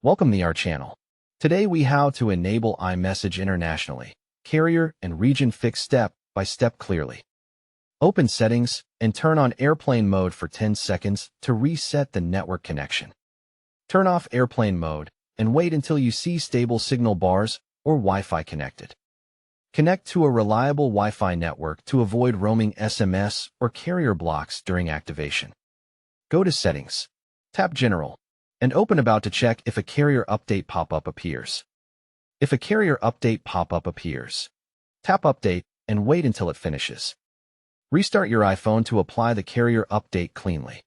Welcome to our channel. Today we how to enable iMessage internationally, carrier and region fix step by step clearly. Open settings and turn on airplane mode for 10 seconds to reset the network connection. Turn off airplane mode and wait until you see stable signal bars or Wi-Fi connected. Connect to a reliable Wi-Fi network to avoid roaming SMS or carrier blocks during activation. Go to Settings, tap General, and open About to check if a carrier update pop-up appears. If a carrier update pop-up appears, tap Update and wait until it finishes. Restart your iPhone to apply the carrier update cleanly.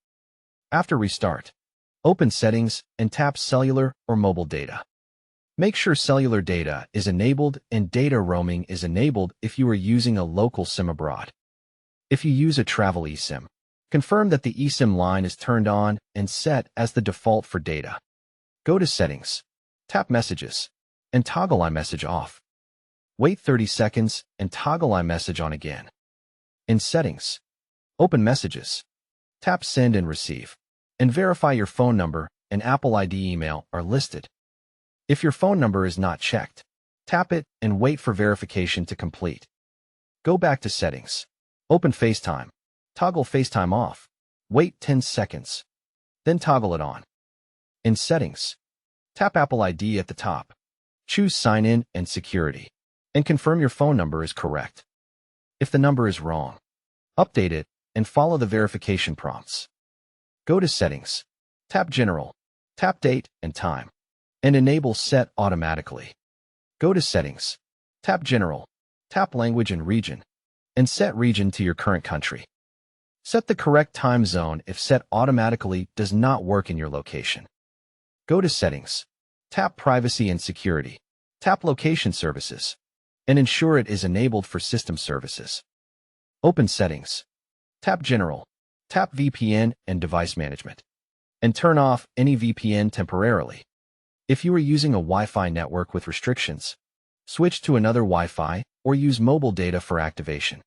After restart, open Settings and tap Cellular or Mobile Data. Make sure cellular data is enabled and data roaming is enabled if you are using a local SIM abroad. If you use a travel eSIM, confirm that the eSIM line is turned on and set as the default for data. Go to Settings, tap Messages, and toggle iMessage off. Wait 30 seconds and toggle iMessage on again. In Settings, open Messages, tap Send and Receive, and verify your phone number and Apple ID email are listed. If your phone number is not checked, tap it and wait for verification to complete. Go back to Settings, open FaceTime, toggle FaceTime off, wait 10 seconds, then toggle it on. In Settings, tap Apple ID at the top, choose Sign In and Security, and confirm your phone number is correct. If the number is wrong, update it and follow the verification prompts. Go to Settings, tap General, tap Date and Time, and enable Set Automatically. Go to Settings, tap General, tap Language and Region, and set region to your current country. Set the correct time zone if Set Automatically does not work in your location. Go to Settings, tap Privacy and Security, tap Location Services, and ensure it is enabled for system services. Open Settings, tap General, tap VPN and Device Management, and turn off any VPN temporarily. If you are using a Wi-Fi network with restrictions, switch to another Wi-Fi or use mobile data for activation.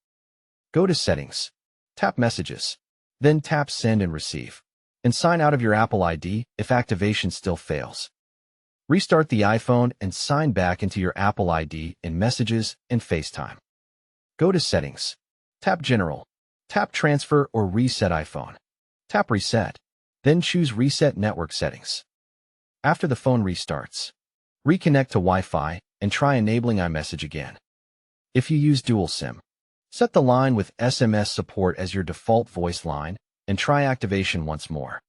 Go to Settings, tap Messages, then tap Send and Receive, and sign out of your Apple ID if activation still fails. Restart the iPhone and sign back into your Apple ID in Messages and FaceTime. Go to Settings, tap General, tap Transfer or Reset iPhone, tap Reset, then choose Reset Network Settings. After the phone restarts, reconnect to Wi-Fi and try enabling iMessage again. If you use dual SIM, set the line with SMS support as your default voice line and try activation once more.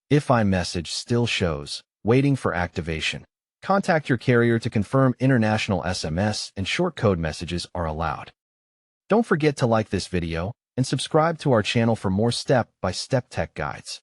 If iMessage still shows waiting for activation, contact your carrier to confirm international SMS and short code messages are allowed. Don't forget to like this video and subscribe to our channel for more step-by-step tech guides.